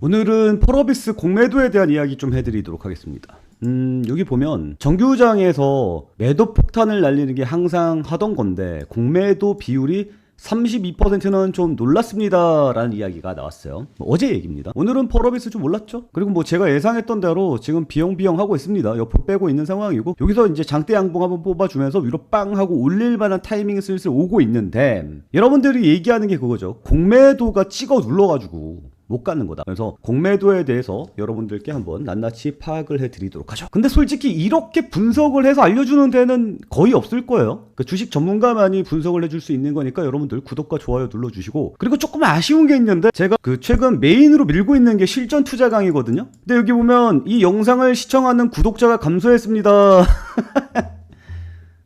오늘은 펄어비스 공매도에 대한 이야기 좀 해드리도록 하겠습니다. 여기 보면 정규장에서 매도 폭탄을 날리는 게 항상 하던 건데 공매도 비율이 32%는 좀 놀랐습니다 라는 이야기가 나왔어요. 어제 얘기입니다. 오늘은 펄어비스 좀 올랐죠. 그리고 뭐 제가 예상했던 대로 지금 비용 하고 있습니다. 옆으로 빼고 있는 상황이고, 여기서 이제 장대 양봉 한번 뽑아주면서 위로 빵 하고 올릴 만한 타이밍이 슬슬 오고 있는데, 여러분들이 얘기하는 게 그거죠. 공매도가 찍어 눌러가지고 못 가는 거다. 그래서 공매도에 대해서 여러분들께 한번 낱낱이 파악을 해드리도록 하죠. 근데 솔직히 이렇게 분석을 해서 알려주는 데는 거의 없을 거예요. 그 주식 전문가만이 분석을 해줄 수 있는 거니까 여러분들 구독과 좋아요 눌러주시고, 그리고 조금 아쉬운 게 있는데 제가 그 최근 메인으로 밀고 있는 게 실전 투자 강의거든요. 근데 여기 보면 이 영상을 시청하는 구독자가 감소했습니다.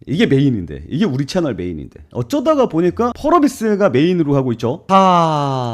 이게 메인인데, 이게 우리 채널 메인인데, 어쩌다가 보니까 펄어비스가 메인으로 하고 있죠.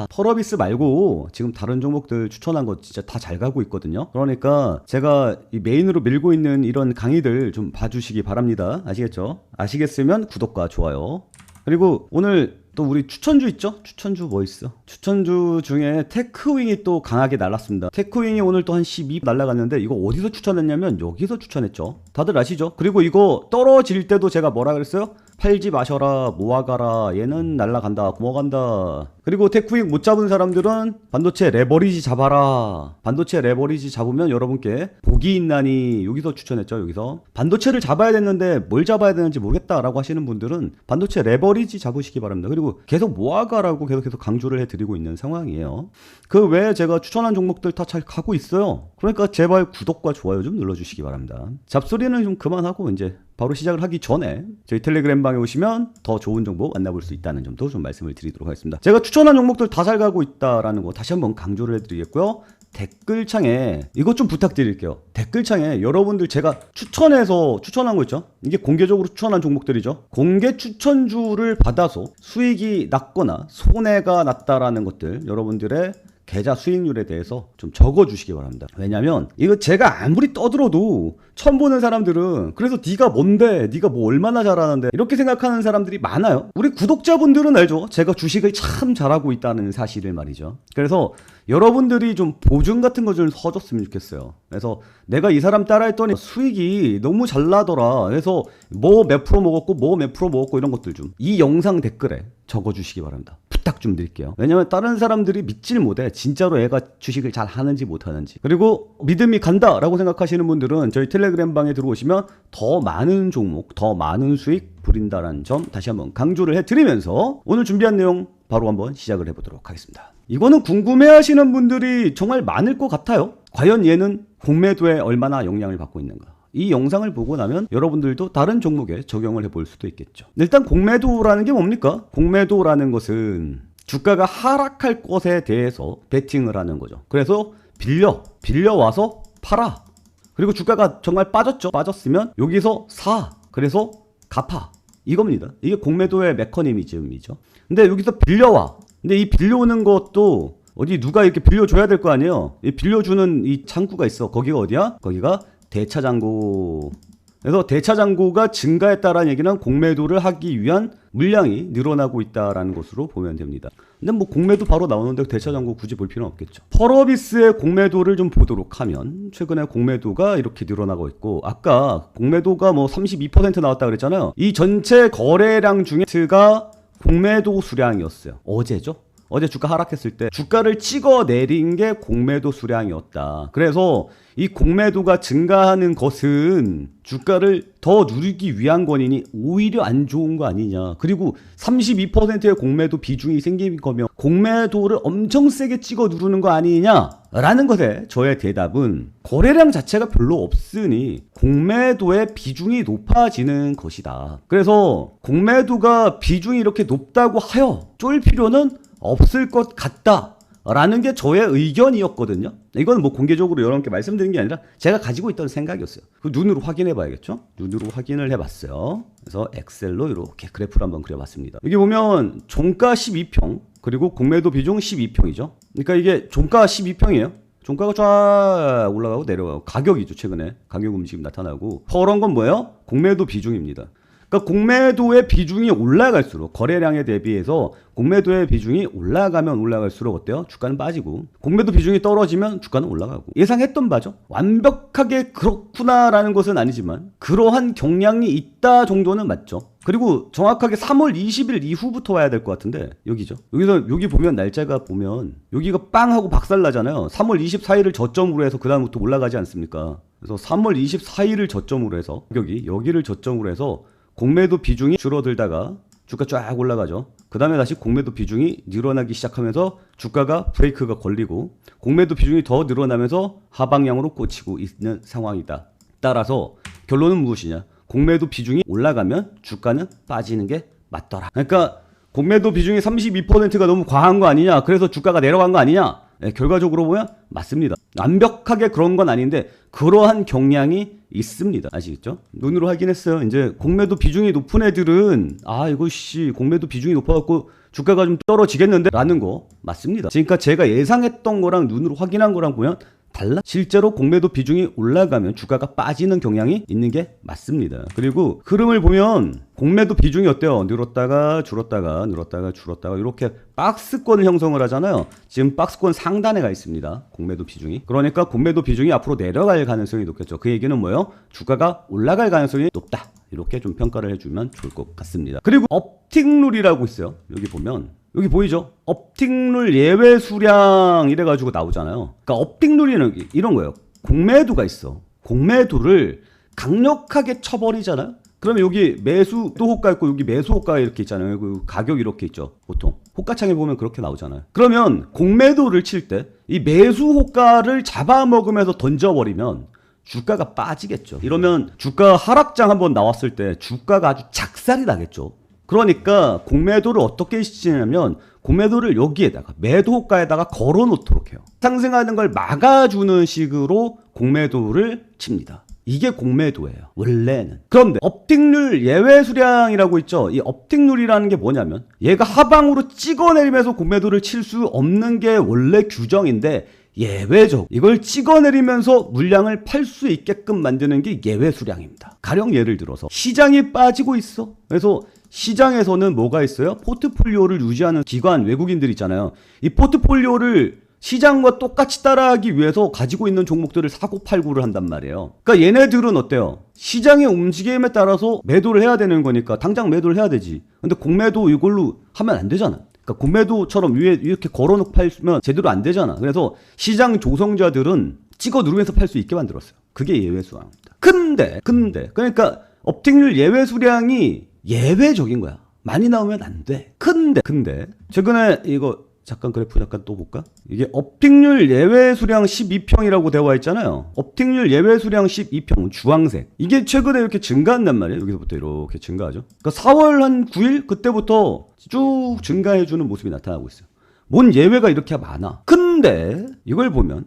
펄어비스 말고 지금 다른 종목들 추천한 거 진짜 다 잘 가고 있거든요. 그러니까 제가 이 메인으로 밀고 있는 이런 강의들 좀 봐주시기 바랍니다. 아시겠죠? 아시겠으면 구독과 좋아요. 그리고 오늘 또 우리 추천주 있죠? 추천주 뭐 있어? 추천주 중에 테크윙이 또 강하게 날랐습니다. 테크윙이 오늘 또 한 12 날라갔는데, 이거 어디서 추천했냐면 여기서 추천했죠. 다들 아시죠? 그리고 이거 떨어질 때도 제가 뭐라 그랬어요? 팔지 마셔라, 모아가라, 얘는 날라간다, 고마간다. 그리고 테크윙 못 잡은 사람들은 반도체 레버리지 잡아라. 반도체 레버리지 잡으면 여러분께 복이 있나니, 여기서 추천했죠. 여기서 반도체를 잡아야 됐는데 뭘 잡아야 되는지 모르겠다라고 하시는 분들은 반도체 레버리지 잡으시기 바랍니다. 그리고 계속 모아가라고 계속 강조를 해드리고 있는 상황이에요. 그 외에 제가 추천한 종목들 다 잘 가고 있어요. 그러니까 제발 구독과 좋아요 좀 눌러주시기 바랍니다. 잡소리는 좀 그만하고 이제 바로 시작을 하기 전에 저희 텔레그램 방에 오시면 더 좋은 정보 만나볼 수 있다는 점도 좀 말씀을 드리도록 하겠습니다. 제가 추천한 종목들 다 잘 가고 있다라는 거 다시 한번 강조를 해드리겠고요. 댓글창에 이것 좀 부탁드릴게요. 댓글창에 여러분들 제가 추천해서 추천한 거 있죠? 이게 공개적으로 추천한 종목들이죠. 공개 추천주를 받아서 수익이 났거나 손해가 났다라는 것들, 여러분들의 계좌 수익률에 대해서 좀 적어주시기 바랍니다. 왜냐면 이거 제가 아무리 떠들어도 처음 보는 사람들은 그래서 네가 뭔데, 네가 뭐 얼마나 잘하는데, 이렇게 생각하는 사람들이 많아요. 우리 구독자분들은 알죠. 제가 주식을 참 잘하고 있다는 사실을 말이죠. 그래서 여러분들이 좀 보증 같은 거 좀 서줬으면 좋겠어요. 그래서 내가 이 사람 따라했더니 수익이 너무 잘 나더라, 그래서 뭐 몇 프로 먹었고 뭐 몇 프로 먹었고 이런 것들 좀 이 영상 댓글에 적어주시기 바랍니다. 부탁 좀 드릴게요. 왜냐면 다른 사람들이 믿질 못해, 진짜로 애가 주식을 잘 하는지 못하는지. 그리고 믿음이 간다 라고 생각하시는 분들은 저희 텔레그램 방에 들어오시면 더 많은 종목, 더 많은 수익 부린다라는 점 다시 한번 강조를 해드리면서 오늘 준비한 내용 바로 한번 시작을 해보도록 하겠습니다. 이거는 궁금해하시는 분들이 정말 많을 것 같아요. 과연 얘는 공매도에 얼마나 영향을 받고 있는가? 이 영상을 보고 나면 여러분들도 다른 종목에 적용을 해볼 수도 있겠죠. 일단 공매도라는 게 뭡니까? 공매도라는 것은 주가가 하락할 것에 대해서 베팅을 하는 거죠. 그래서 빌려와서 팔아. 그리고 주가가 정말 빠졌으면 여기서 사. 그래서 갚아. 이겁니다. 이게 공매도의 메커니즘이죠. 근데 여기서 빌려와. 근데 이 빌려오는 것도 어디 누가 이렇게 빌려줘야 될 거 아니에요. 이 빌려주는 이 창구가 있어. 거기가 어디야? 거기가 대차장고. 그래서 대차장고가 증가했다라는 얘기는 공매도를 하기 위한 물량이 늘어나고 있다라는 것으로 보면 됩니다. 근데 뭐 공매도 바로 나오는데 대차장고 굳이 볼 필요는 없겠죠. 펄어비스의 공매도를 좀 보도록 하면 최근에 공매도가 이렇게 늘어나고 있고, 아까 공매도가 뭐 32% 나왔다 그랬잖아요. 이 전체 거래량 중에가 공매도 수량이었어요. 어제죠? 어제 주가 하락했을 때 주가를 찍어 내린 게 공매도 수량이었다. 그래서 이 공매도가 증가하는 것은 주가를 더 누리기 위한 거니 오히려 안 좋은 거 아니냐. 그리고 32%의 공매도 비중이 생긴 거면 공매도를 엄청 세게 찍어 누르는 거 아니냐라는 것에 저의 대답은 거래량 자체가 별로 없으니 공매도의 비중이 높아지는 것이다. 그래서 공매도가 비중이 이렇게 높다고 하여 쫄 필요는 없을 것 같다 라는 게 저의 의견이었거든요. 이건 뭐 공개적으로 여러분께 말씀드린 게 아니라 제가 가지고 있던 생각이었어요. 그 눈으로 확인해 봐야겠죠. 눈으로 확인을 해봤어요. 그래서 엑셀로 이렇게 그래프를 한번 그려봤습니다. 여기 보면 종가 12평 그리고 공매도 비중 12평이죠. 그러니까 이게 종가 12평이에요. 종가가 쫙 올라가고 내려가고 가격이죠. 최근에 가격 움직임 나타나고, 퍼런 건 뭐예요? 공매도 비중입니다. 그러니까 공매도의 비중이 올라갈수록 거래량에 대비해서 공매도의 비중이 올라가면 올라갈수록 어때요? 주가는 빠지고 공매도 비중이 떨어지면 주가는 올라가고 예상했던 바죠. 완벽하게 그렇구나라는 것은 아니지만 그러한 경향이 있다 정도는 맞죠. 그리고 정확하게 3월 20일 이후부터 와야 될 것 같은데 여기죠. 여기 보면 날짜가 보면 여기가 빵 하고 박살 나잖아요. 3월 24일을 저점으로 해서 그 다음부터 올라가지 않습니까? 그래서 3월 24일을 저점으로 해서 여기를 저점으로 해서 공매도 비중이 줄어들다가 주가 쫙 올라가죠. 그 다음에 다시 공매도 비중이 늘어나기 시작하면서 주가가 브레이크가 걸리고 공매도 비중이 더 늘어나면서 하방향으로 꽂히고 있는 상황이다. 따라서 결론은 무엇이냐? 공매도 비중이 올라가면 주가는 빠지는 게 맞더라. 그러니까 공매도 비중이 32%가 너무 과한 거 아니냐? 그래서 주가가 내려간 거 아니냐? 네, 결과적으로 보면 맞습니다. 완벽하게 그런 건 아닌데 그러한 경향이 있습니다. 아시겠죠? 눈으로 확인했어요. 이제 공매도 비중이 높은 애들은 이거 공매도 비중이 높아갖고 주가가 좀 떨어지겠는데 라는 거 맞습니다. 그러니까 제가 예상했던 거랑 눈으로 확인한 거랑 보면 달라? 실제로 공매도 비중이 올라가면 주가가 빠지는 경향이 있는 게 맞습니다. 그리고 흐름을 보면 공매도 비중이 어때요? 늘었다가 줄었다가 늘었다가 줄었다가 이렇게 박스권을 형성을 하잖아요. 지금 박스권 상단에 가 있습니다. 공매도 비중이. 그러니까 공매도 비중이 앞으로 내려갈 가능성이 높겠죠. 그 얘기는 뭐예요? 주가가 올라갈 가능성이 높다. 이렇게 좀 평가를 해주면 좋을 것 같습니다. 그리고 업틱룰이라고 있어요. 여기 보면 여기 보이죠? 업틱룰 예외 수량 이래가지고 나오잖아요. 그러니까 업틱룰이는 이런 거예요. 공매도가 있어. 공매도를 강력하게 쳐버리잖아요. 그러면 여기 매수도 호가 있고 여기 매수 호가 이렇게 있잖아요. 그 가격 이렇게 있죠. 보통 호가창에 보면 그렇게 나오잖아요. 그러면 공매도를 칠 때 이 매수 호가를 잡아먹으면서 던져버리면 주가가 빠지겠죠. 이러면 주가 하락장 한번 나왔을 때 주가가 아주 작살이 나겠죠. 그러니까 공매도를 어떻게 시키냐면 공매도를 여기에다가 매도 호가에다가 걸어 놓도록 해요. 상승하는 걸 막아주는 식으로 공매도를 칩니다. 이게 공매도예요. 원래는. 그런데 업틱률 예외 수량이라고 있죠. 이 업틱률이라는 게 뭐냐면 얘가 하방으로 찍어내리면서 공매도를 칠 수 없는 게 원래 규정인데 예외적 이걸 찍어내리면서 물량을 팔 수 있게끔 만드는 게 예외 수량입니다. 가령 예를 들어서 시장이 빠지고 있어. 그래서 시장에서는 뭐가 있어요? 포트폴리오를 유지하는 기관, 외국인들 있잖아요. 이 포트폴리오를 시장과 똑같이 따라하기 위해서 가지고 있는 종목들을 사고 팔고를 한단 말이에요. 그러니까 얘네들은 어때요? 시장의 움직임에 따라서 매도를 해야 되는 거니까 당장 매도를 해야 되지. 근데 공매도 이걸로 하면 안 되잖아. 그러니까 공매도처럼 위에 이렇게 걸어놓고 팔면 제대로 안 되잖아. 그래서 시장 조성자들은 찍어 누르면서 팔 수 있게 만들었어요. 그게 예외 수량입니다. 근데 그러니까 업틱률 예외 수량이 예외적인 거야. 많이 나오면 안 돼. 근데 최근에 이거 잠깐 그래프 잠깐 또 볼까? 이게 업틱률 예외 수량 12평이라고 되어 있잖아요. 업틱률 예외 수량 12평 주황색. 이게 최근에 이렇게 증가한단 말이에요. 여기서부터 이렇게 증가하죠. 그러니까 4월 한 9일 그때부터 쭉 증가해주는 모습이 나타나고 있어요. 뭔 예외가 이렇게 많아. 근데 이걸 보면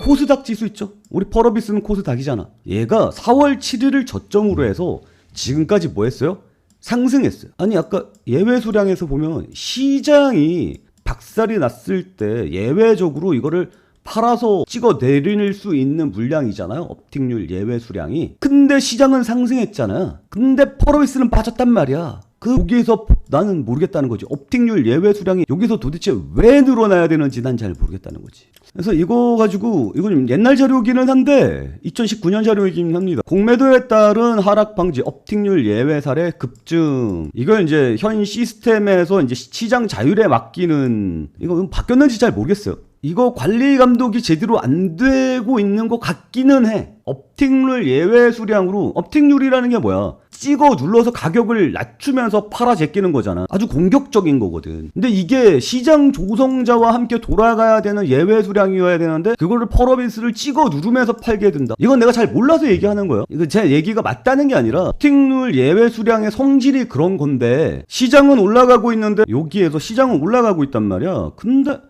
코스닥 지수 있죠? 우리 펄어비스는 코스닥이잖아. 얘가 4월 7일을 저점으로 해서 지금까지 뭐 했어요? 상승했어요. 아니 아까 예외 수량에서 보면 시장이 박살이 났을 때 예외적으로 이거를 팔아서 찍어 내릴 수 있는 물량이잖아요. 업틱률 예외 수량이. 근데 시장은 상승했잖아. 근데 펄어비스는 빠졌단 말이야. 거기에서 나는 모르겠다는 거지. 업틱률 예외 수량이 여기서 도대체 왜 늘어나야 되는지 난 잘 모르겠다는 거지. 그래서 이거 가지고 이거 좀 옛날 자료이기는 한데 2019년 자료이긴 합니다. 공매도에 따른 하락 방지 업틱률 예외 사례 급증. 이걸 이제 현 시스템에서 이제 시장 자율에 맡기는 이거 바뀌었는지 잘 모르겠어요. 이거 관리 감독이 제대로 안 되고 있는 것 같기는 해. 업틱률 예외 수량으로 업틱률이라는 게 뭐야? 찍어 눌러서 가격을 낮추면서 팔아 제끼는 거잖아. 아주 공격적인 거거든. 근데 이게 시장 조성자와 함께 돌아가야 되는 예외 수량이어야 되는데 그거를 펄어비스를 찍어 누르면서 팔게 된다. 이건 내가 잘 몰라서 얘기하는 거예요. 이거 제 얘기가 맞다는 게 아니라 업틱률 예외 수량의 성질이 그런 건데 시장은 올라가고 있는데 여기에서 시장은 올라가고 있단 말이야. 근데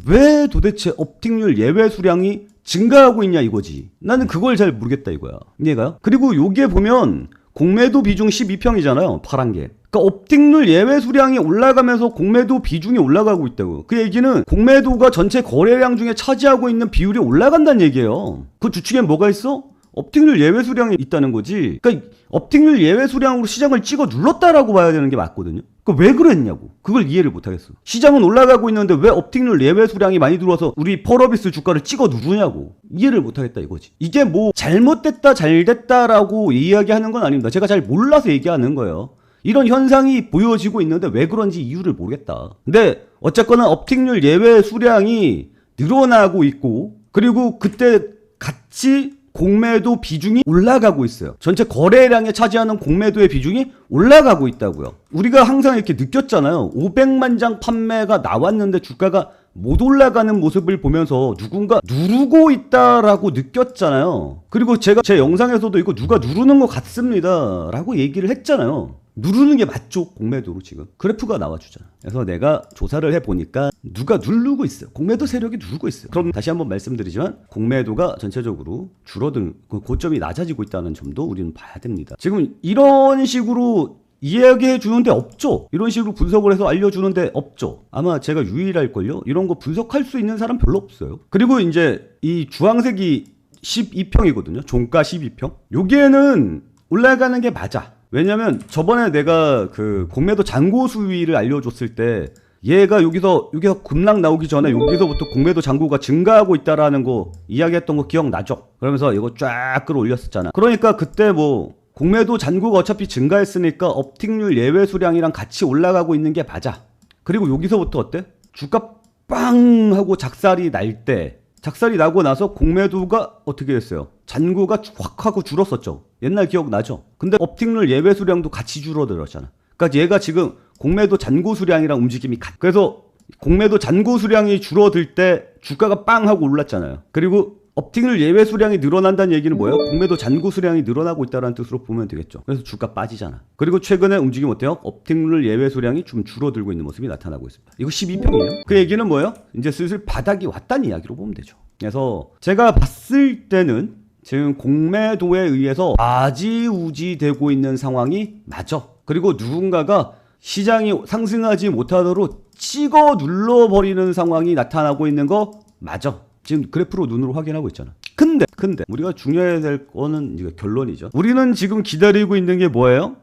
왜 도대체 업틱률 예외 수량이 증가하고 있냐 이거지. 나는 그걸 잘 모르겠다 이거야. 이해가요? 그리고 여기에 보면 공매도 비중 12평이잖아요. 파란 게. 그러니까 업틱률 예외 수량이 올라가면서 공매도 비중이 올라가고 있다고. 그 얘기는 공매도가 전체 거래량 중에 차지하고 있는 비율이 올라간다는 얘기예요. 그 주축에 뭐가 있어? 업팅률 예외 수량이 있다는 거지. 그러니까 업팅률 예외 수량으로 시장을 찍어 눌렀다라고 봐야 되는 게 맞거든요. 그러니까 왜 그랬냐고. 그걸 이해를 못 하겠어. 시장은 올라가고 있는데 왜 업팅률 예외 수량이 많이 들어와서 우리 펄어비스 주가를 찍어 누르냐고. 이해를 못 하겠다 이거지. 이게 뭐 잘못됐다 잘됐다라고 이야기하는 건 아닙니다. 제가 잘 몰라서 얘기하는 거예요. 이런 현상이 보여지고 있는데 왜 그런지 이유를 모르겠다. 근데 어쨌거나 업팅률 예외 수량이 늘어나고 있고, 그리고 그때 같이 공매도 비중이 올라가고 있어요. 전체 거래량에 차지하는 공매도의 비중이 올라가고 있다고요. 우리가 항상 이렇게 느꼈잖아요. 500만 장 판매가 나왔는데 주가가 못 올라가는 모습을 보면서 누군가 누르고 있다라고 느꼈잖아요. 그리고 제가 제 영상에서도 이거 누가 누르는 것 같습니다 라고 얘기를 했잖아요. 누르는 게 맞죠? 공매도로 지금 그래프가 나와주잖아. 그래서 내가 조사를 해보니까 누가 누르고 있어요. 공매도 세력이 누르고 있어요. 그럼 다시 한번 말씀드리지만 공매도가 전체적으로 줄어든 고점이 낮아지고 있다는 점도 우리는 봐야 됩니다. 지금 이런 식으로 이야기해 주는데 없죠. 이런 식으로 분석을 해서 알려주는데 없죠. 아마 제가 유일할걸요. 이런 거 분석할 수 있는 사람 별로 없어요. 그리고 이제 이 주황색이 12평이거든요 종가 12평. 여기에는 올라가는 게 맞아. 왜냐면 저번에 내가 그 공매도 잔고 수위를 알려줬을 때 얘가 여기서 급락 나오기 전에 여기서부터 공매도 잔고가 증가하고 있다라는 거 이야기했던 거 기억나죠? 그러면서 이거 쫙 끌어올렸었잖아. 그러니까 그때 뭐 공매도 잔고가 어차피 증가했으니까 업팅률 예외 수량이랑 같이 올라가고 있는 게 맞아. 그리고 여기서부터 어때? 주가 빵 하고 작살이 날 때, 작살이 나고 나서 공매도가 어떻게 됐어요? 잔고가 확 하고 줄었었죠. 옛날 기억나죠? 근데 업팅률 예외 수량도 같이 줄어들었잖아. 그러니까 얘가 지금 공매도 잔고 수량이랑 움직임이 같아. 그래서 공매도 잔고 수량이 줄어들 때 주가가 빵 하고 올랐잖아요. 그리고 업팅률 예외 수량이 늘어난다는 얘기는 뭐예요? 공매도 잔고 수량이 늘어나고 있다는 뜻으로 보면 되겠죠. 그래서 주가 빠지잖아. 그리고 최근에 움직임 어때요? 업팅률 예외 수량이 좀 줄어들고 있는 모습이 나타나고 있습니다. 이거 12평이에요. 그 얘기는 뭐예요? 이제 슬슬 바닥이 왔다는 이야기로 보면 되죠. 그래서 제가 봤을 때는 지금 공매도에 의해서 아지우지 되고 있는 상황이 맞아. 그리고 누군가가 시장이 상승하지 못하도록 찍어 눌러버리는 상황이 나타나고 있는 거 맞아. 지금 그래프로 눈으로 확인하고 있잖아. 근데 우리가 중요해야 될 거는 이제 결론이죠. 우리는 지금 기다리고 있는 게 뭐예요?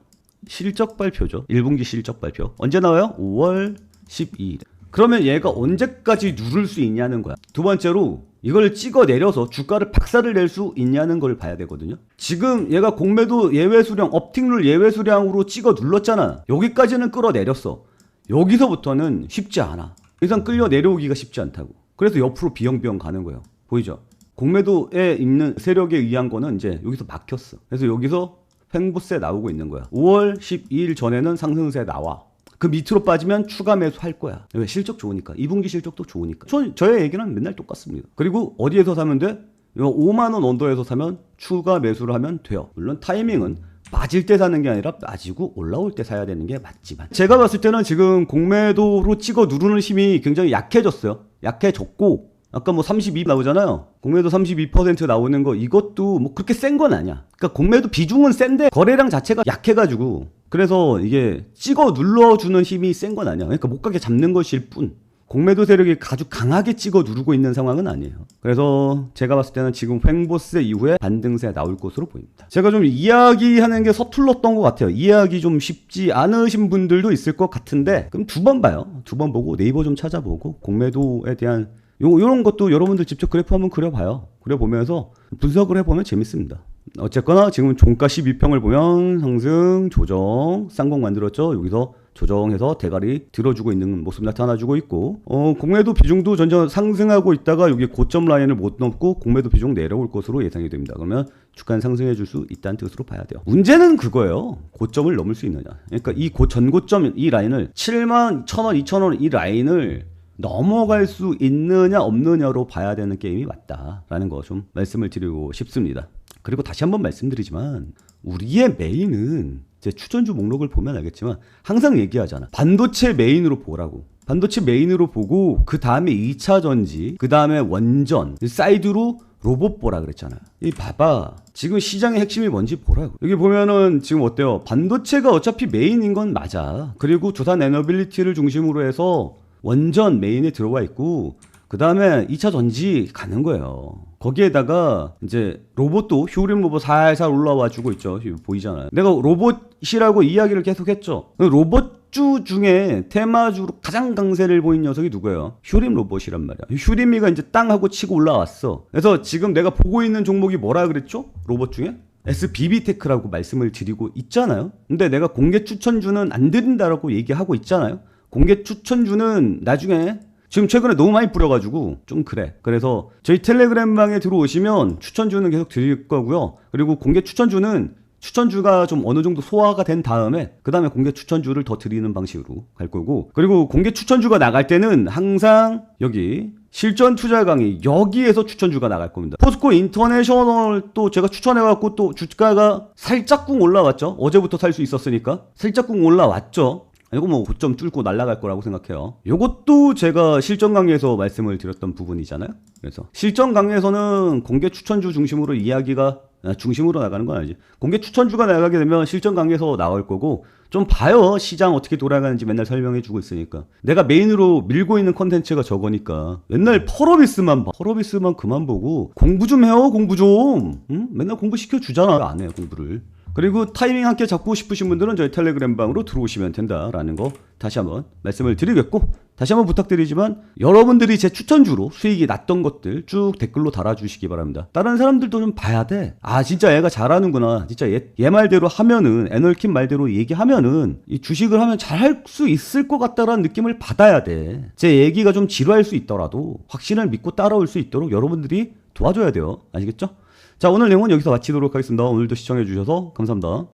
실적 발표죠. 1분기 실적 발표. 언제 나와요? 5월 12일. 그러면 얘가 언제까지 누를 수 있냐는 거야. 두 번째로 이걸 찍어 내려서 주가를 박살을 낼 수 있냐는 걸 봐야 되거든요. 지금 얘가 공매도 예외 수량, 업팅률 예외 수량으로 찍어 눌렀잖아. 여기까지는 끌어내렸어. 여기서부터는 쉽지 않아. 이상 끌려 내려오기가 쉽지 않다고. 그래서 옆으로 비영비영 가는 거예요. 보이죠? 공매도에 있는 세력에 의한 거는 이제 여기서 막혔어. 그래서 여기서 횡보세 나오고 있는 거야. 5월 12일 전에는 상승세 나와. 그 밑으로 빠지면 추가 매수할 거야. 왜? 실적 좋으니까. 2분기 실적도 좋으니까. 저의 얘기는 맨날 똑같습니다. 그리고 어디에서 사면 돼? 5만원 언더에서 사면 추가 매수를 하면 돼요. 물론 타이밍은 빠질 때 사는 게 아니라 빠지고 올라올 때 사야 되는 게 맞지만, 제가 봤을 때는 지금 공매도로 찍어 누르는 힘이 굉장히 약해졌어요. 약해졌고, 아까 뭐 32 나오잖아요. 공매도 32% 나오는 거, 이것도 뭐 그렇게 센 건 아니야. 그러니까 공매도 비중은 센데 거래량 자체가 약해가지고, 그래서 이게 찍어 눌러주는 힘이 센 건 아니야. 그러니까 못 가게 잡는 것일 뿐, 공매도 세력이 아주 강하게 찍어 누르고 있는 상황은 아니에요. 그래서 제가 봤을 때는 지금 횡보세 이후에 반등세 나올 것으로 보입니다. 제가 좀 이야기하는 게 서툴렀던 것 같아요. 이해하기 좀 쉽지 않으신 분들도 있을 것 같은데, 그럼 두 번 봐요. 두 번 보고 네이버 좀 찾아보고 공매도에 대한 요런 것도 여러분들 직접 그래프 한번 그려봐요. 그려보면서 분석을 해보면 재밌습니다. 어쨌거나 지금 종가 12평을 보면 상승, 조정, 쌍봉 만들었죠. 여기서 조정해서 대가리 들어주고 있는 모습 나타나주고 있고, 공매도 비중도 점점 상승하고 있다가 여기 고점 라인을 못 넘고 공매도 비중 내려올 것으로 예상이 됩니다. 그러면 주가는 상승해 줄 수 있다는 뜻으로 봐야 돼요. 문제는 그거예요. 고점을 넘을 수 있느냐. 그러니까 이 전고점 이 라인을 7만 1,000원, 2,000원 이 라인을 넘어갈 수 있느냐 없느냐로 봐야 되는 게임이 맞다라는 거 좀 말씀을 드리고 싶습니다. 그리고 다시 한번 말씀드리지만 우리의 메인은 제 추천주 목록을 보면 알겠지만 항상 얘기하잖아. 반도체 메인으로 보라고. 반도체 메인으로 보고 그 다음에 2차 전지, 그 다음에 원전, 사이드로 로봇 보라 그랬잖아요. 이 봐봐. 지금 시장의 핵심이 뭔지 보라고. 여기 보면은 지금 어때요? 반도체가 어차피 메인인 건 맞아. 그리고 두산 에너빌리티를 중심으로 해서 원전 메인에 들어와 있고, 그 그 다음에 2차 전지 가는 거예요. 거기에다가 이제 로봇도 휴림 로봇 살살 올라와 주고 있죠. 보이잖아요. 내가 로봇이라고 이야기를 계속 했죠. 로봇주 중에 테마주로 가장 강세를 보인 녀석이 누구예요? 휴림 로봇이란 말이야. 휴림이가 이제 땅하고 치고 올라왔어. 그래서 지금 내가 보고 있는 종목이 뭐라 그랬죠? 로봇 중에? SBB테크라고 말씀을 드리고 있잖아요. 근데 내가 공개 추천주는 안 드린다라고 얘기하고 있잖아요. 공개 추천주는 나중에 지금 최근에 너무 많이 뿌려가지고 좀 그래. 그래서 저희 텔레그램 방에 들어오시면 추천주는 계속 드릴 거고요. 그리고 공개 추천주는 추천주가 좀 어느 정도 소화가 된 다음에 그 다음에 공개 추천주를 더 드리는 방식으로 갈 거고, 그리고 공개 추천주가 나갈 때는 항상 여기 실전 투자 강의 여기에서 추천주가 나갈 겁니다. 포스코 인터내셔널 또 제가 추천해갖고 또 주가가 살짝쿵 올라왔죠. 어제부터 살 수 있었으니까 살짝쿵 올라왔죠. 이거 뭐 고점 뚫고 날아갈 거라고 생각해요. 이것도 제가 실전 강의에서 말씀을 드렸던 부분이잖아요. 그래서 실전 강의에서는 공개 추천주 중심으로 이야기가 중심으로 나가는 건 아니지. 공개 추천주가 나가게 되면 실전 강의에서 나올 거고, 좀 봐요. 시장 어떻게 돌아가는지 맨날 설명해 주고 있으니까. 내가 메인으로 밀고 있는 컨텐츠가 저거니까 맨날 펄어비스만 봐. 펄어비스만 그만 보고 공부 좀 해요. 공부 좀. 응? 맨날 공부 시켜주잖아. 안 해요 공부를. 그리고 타이밍 함께 잡고 싶으신 분들은 저희 텔레그램 방으로 들어오시면 된다라는 거 다시 한번 말씀을 드리겠고, 다시 한번 부탁드리지만 여러분들이 제 추천주로 수익이 났던 것들 쭉 댓글로 달아주시기 바랍니다. 다른 사람들도 좀 봐야 돼. 아 진짜 얘가 잘하는구나. 진짜 얘 말대로 하면은, 애널킴 말대로 얘기하면은 이 주식을 하면 잘할 수 있을 것 같다라는 느낌을 받아야 돼. 제 얘기가 좀 지루할 수 있더라도 확신을 믿고 따라올 수 있도록 여러분들이 도와줘야 돼요. 아시겠죠? 자, 오늘 내용은 여기서 마치도록 하겠습니다. 오늘도 시청해주셔서 감사합니다.